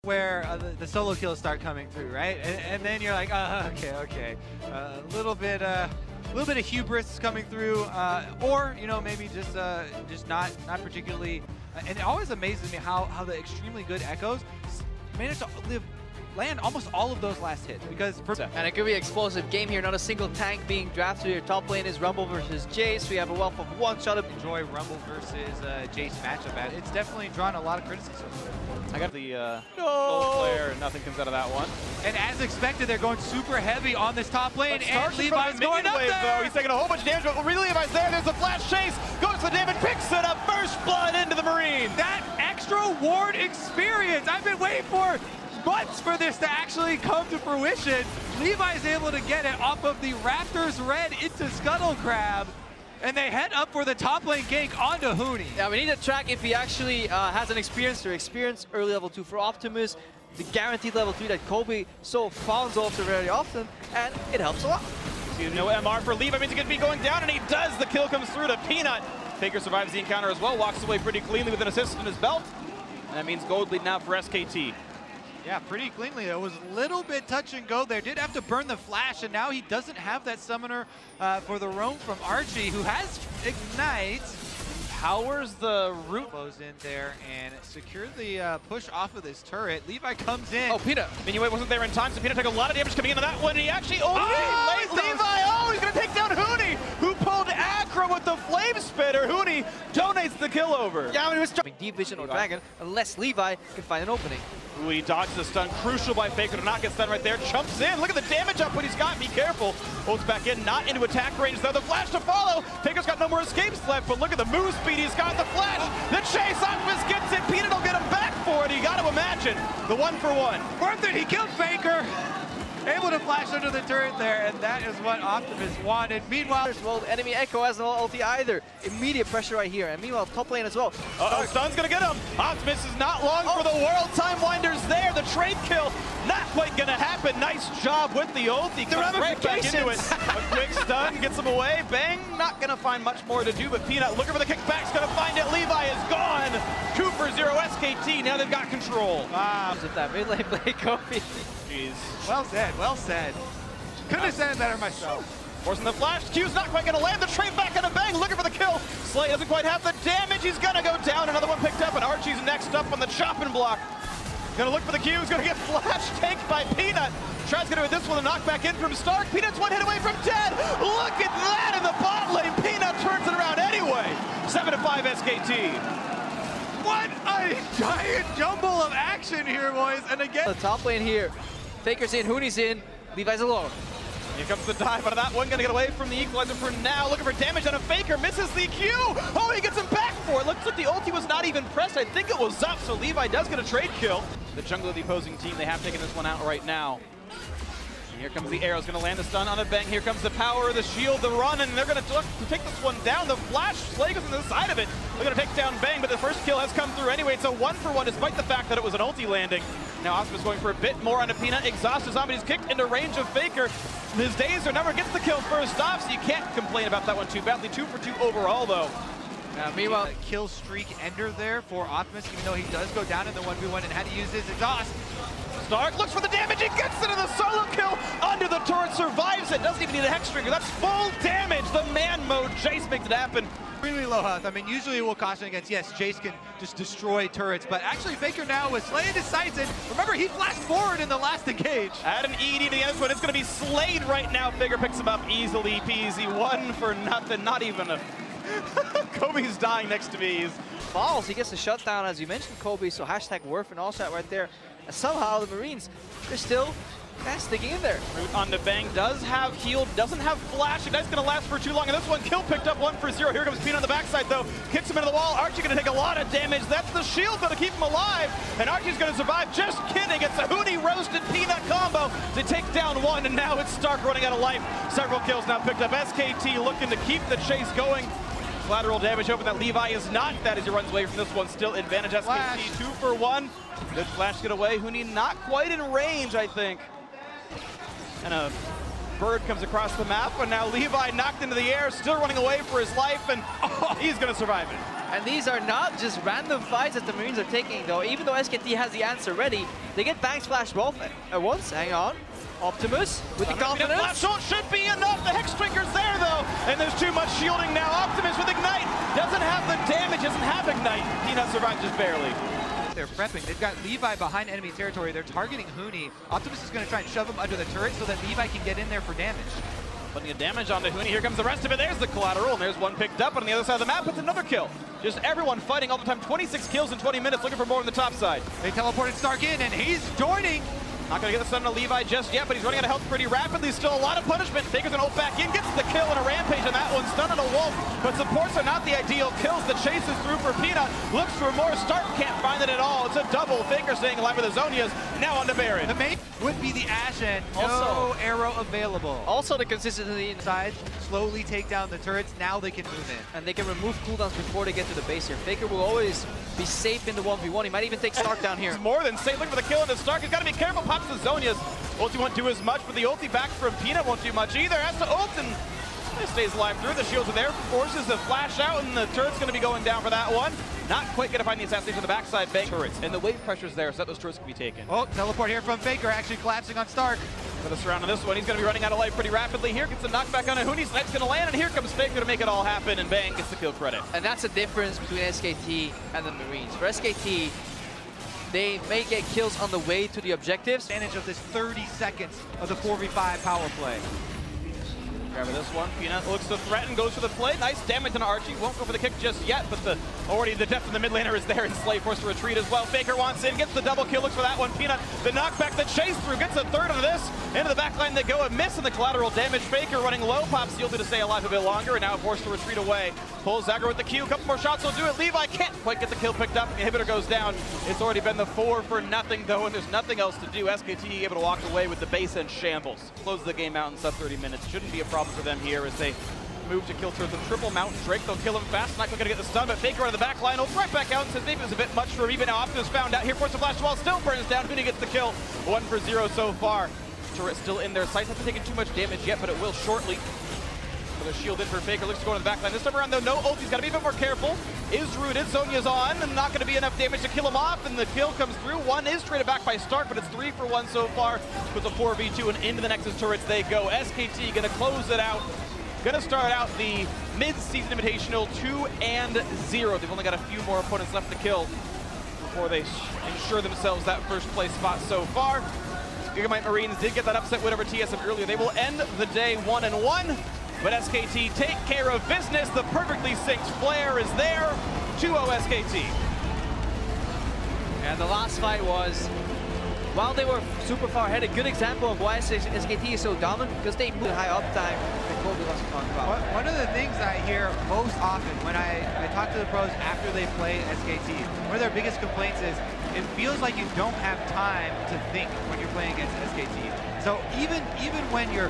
where the solo kills start coming through, right? And then you're like, okay. A little bit of hubris coming through, or maybe just not particularly. And it always amazes me how the extremely good Ekkos managed to land almost all of those last hits, because and it could be an explosive game here. Not a single tank being drafted here. Top lane is Rumble versus Jace. We have a wealth of one-shot. Enjoy Rumble versus Jace matchup at. It's definitely drawn a lot of criticism. I got the gold flare, and nothing comes out of that one. And as expected, they're going super heavy on this top lane, and Levi's going up there. Though. He's taking a whole bunch of damage, but really Levi's there. There's a flash chase, goes for the damage, picks it up, first blood into the Marine. That extra ward experience, I've been waiting for months for this to actually come to fruition. Levi's able to get it off of the Raptors Red into Scuttle Crab, and they head up for the top lane gank onto Huni. Yeah, we need to track if he actually has an experience early level 2 for Optimus, the guaranteed level 3 that Kobe so fawns after very often, and it helps a lot. No MR for Levi, means he could be going down, and he does. The kill comes through to Peanut. Faker survives the encounter as well, walks away pretty cleanly with an assist in his belt, and that means gold lead now for SKT. Yeah, pretty cleanly. It was a little bit touch and go there. Did have to burn the flash, and now he doesn't have that summoner for the roam from Archie, who has Ignite. Powers the root. Close in there and secure the push off of this turret. Levi comes in. Oh, Peanut. Minuet wasn't there in time, so Peanut took a lot of damage coming into that one, and he actually lays Levi. Oh, he's going to take down Huni, who pulled aggro with the Flame Spitter. Huni donates the kill over. Yeah, he was dropping Deep Vision or Dragon, unless Levi can find an opening. Ooh, he dodges the stun. Crucial by Faker to not get stunned right there. Jumps in. Look at the damage up what he's got. Be careful. Ults back in. Not into attack range, though. The flash to follow. Faker's got no more escapes left, but look at the move speed. He's got the flash. The chase. Optimus gets it. Peanut will get him back for it. You got to imagine the 1-for-1. Worth it. He killed Faker. Able to flash under the turret there, and that is what Optimus wanted. Meanwhile, well, enemy Ekko has no ulti either. Immediate pressure right here, and meanwhile, top lane as well. Uh-oh, stun's gonna get him. Optimus is not long for the world. Time Winder's there. The trade kill not quite gonna happen. Nice job with the ulti. The right back into it. ramifications. A quick stun gets him away. Bang, not gonna find much more to do, but Peanut looking for the kickback's gonna find it. Levi is gone. 2-for-0 SKT. Now they've got control. If that mid lane play, Kobe. Jeez. well said, well said. Couldn't have said it better myself. Forcing the flash, Q's not quite gonna land, the trade back on a bang, looking for the kill. Slay doesn't quite have the damage, he's gonna go down, another one picked up, and Archie's next up on the chopping block. Gonna look for the Q, he's gonna get flash tanked by Peanut. Tries to do this one, a knockback in from Stark. Peanut's one hit away from dead. Look at that in the bot lane, Peanut turns it around anyway. 7-5 SKT. What a giant jumble of action here, boys, and again. The top lane here. Faker's in, Huni's in, Levi's alone. Here comes the dive out of that one, gonna get away from the equalizer for now, looking for damage on a Faker, misses the Q! Oh, he gets him back for it! Looks like the ulti was not even pressed, I think it was up, so Levi does get a trade kill. The jungle of the opposing team, they have taken this one out right now. And here comes the arrows, gonna land the stun on a bang, here comes the power, the shield, the run, and they're gonna take this one down. The flash, Slay goes on the side of it. They're gonna take down Bang, but the first kill has come through anyway. It's a 1-for-1 despite the fact that it was an ulti landing. Now Optimus going for a bit more on a Peanut. Exhausted zombie, he's kicked into range of Faker. His days are never gets the kill first off, so you can't complain about that one too badly. 2-for-2 overall though. Meanwhile, kill streak ender there for Optimus, even though he does go down in the 1v1 and had to use his exhaust. Stark looks for the damage, he gets into the solo kill, under the turret, survives it, doesn't even need a hex trigger, that's full damage, the man mode, Jace makes it happen. Really low health. I mean, usually we'll caution against, yes, Jace can just destroy turrets, but actually Faker now was slaying his sights, and remember, he flashed forward in the last engage. Add an ED to the end one, it's gonna be slayed right now, Faker picks him up easily peasy, 1-for-0, not even a... Kobe's dying next to me. Falls, he gets the shutdown, as you mentioned, Kobe, so hashtag worth and all that right there. And somehow the Marines, they're still sticking in there. Root on the bang, does have heal, doesn't have flash. Ignite's gonna last for too long, and this one kill picked up 1-for-0. Here comes Peanut on the backside though, kicks him into the wall. Archie gonna take a lot of damage. That's the shield gonna keep him alive, and Archie's gonna survive. Just kidding, it's a Huni roasted Peanut combo to take down one, and now it's Stark running out of life. Several kills now picked up. SKT looking to keep the chase going. Collateral damage hoping that Levi is not. That as he runs away from this one, still advantage SKT. Flash. 2-for-1. Good flash get away. Huni not quite in range, I think. And a bird comes across the map, and now Levi knocked into the air, still running away for his life, and he's gonna survive it. And these are not just random fights that the Marines are taking, though. Even though SKT has the answer ready, they get Bang Splash both at once. Hang on. Optimus with the confidence. Flash ult should be enough. The Hex Drinker's there, though. And there's too much shielding now. Optimus with Ignite. Doesn't have the damage, doesn't have Ignite. Peanut survives just barely. They're prepping. They've got Levi behind enemy territory. They're targeting Huni. Optimus is going to try and shove him under the turret so that Levi can get in there for damage. Putting a damage onto Huni. Here comes the rest of it. There's the collateral, and there's one picked up. On the other side of the map, it's another kill. Just everyone fighting all the time. 26 kills in 20 minutes, looking for more on the top side. They teleported Stark in, and he's joining. Not going to get the stun on Levi just yet, but he's running out of health pretty rapidly. Still a lot of punishment. Faker's going to ult back in, gets the kill and a rampage on that one. Stun on a Wolf, but supports are not the ideal kills. The chase is through for Peanut. Looks for more. Stark can't find it at all. It's a double. Faker staying alive with the Zonias. Now on to Baron. The main would be the Ashen. No arrow available. Also the consistency Inside, slowly take down the turrets. Now they can move in. and they can remove cooldowns before they get to the base here. Faker will always be safe in the 1v1. He might even take Stark down here. He's more than safe. Looking for the kill into Stark. He's got to be careful. Pops the Zonias. Ulti won't do as much, but the ulti back from Peanut won't do much either. Has to ult and he stays alive through. The shields are there. Forces the flash out, and the turret's going to be going down for that one. Not quite going to find the assassination on the backside. Bank turrets. And the wave pressure's there, so that those turrets can be taken. Oh, teleport here from Faker, actually collapsing on Stark. For the surround on this one, he's going to be running out of life pretty rapidly. Here gets a knockback on a Huni. Knight's going to land, and here comes Faker to make it all happen, and Bang gets the kill credit. And that's the difference between SKT and the Marines. For SKT, they may get kills on the way to the objectives. Advantage of this 30 seconds of the 4v5 power play. Grab this one. Peanut looks to threaten, goes for the play. Nice damage on Archie. Won't go for the kick just yet, but already the depth in the mid laner is there, and Slay forced to retreat as well. Faker wants in, gets the double kill, looks for that one. Peanut, the knockback, the chase through, gets a third of this. Into the back line they go, a miss in the collateral damage. Faker running low, pops the ulti to stay alive a bit longer, and now forced to retreat away. Pulls Zagger with the Q, a couple more shots will do it. Levi can't quite get the kill picked up. The inhibitor goes down. It's already been the 4-for-0 though, and there's nothing else to do. SKT able to walk away with the base and shambles. Close the game out in sub 30 minutes. Shouldn't be a problem for them here as they move to kill towards the triple Mountain Drake. They'll kill him fast. Not going to get the stun, but Faker on the back line will right back out and says maybe it was a bit much for him. Even now Optimus found out here. Force the flash wall still burns down. Huni gets the kill. 1-for-0 so far. Turret still in their sights. Hasn't taken too much damage yet, but it will shortly. The shield in for Faker, looks to go on the back line. This time around though, no ult, he's got to be a bit more careful. Is rooted, Sonya's on, and not going to be enough damage to kill him off, and the kill comes through. One is traded back by Stark, but it's 3-for-1 so far. With a 4v2 and into the Nexus turrets they go. SKT going to close it out. Going to start out the mid-season invitational 2-0. They've only got a few more opponents left to kill before they ensure themselves that first place spot so far. Gigamite Marines did get that upset win over TSM earlier. They will end the day 1-1. But SKT take care of business. The perfectly synced flare is there. 2-0 SKT. And the last fight was, while they were super far ahead, a good example of why SKT is so dominant, because they move high uptime that Kobe wants to talk about. One of the things I hear most often when I talk to the pros after they play SKT, one of their biggest complaints is it feels like you don't have time to think when you're playing against SKT. So even when you're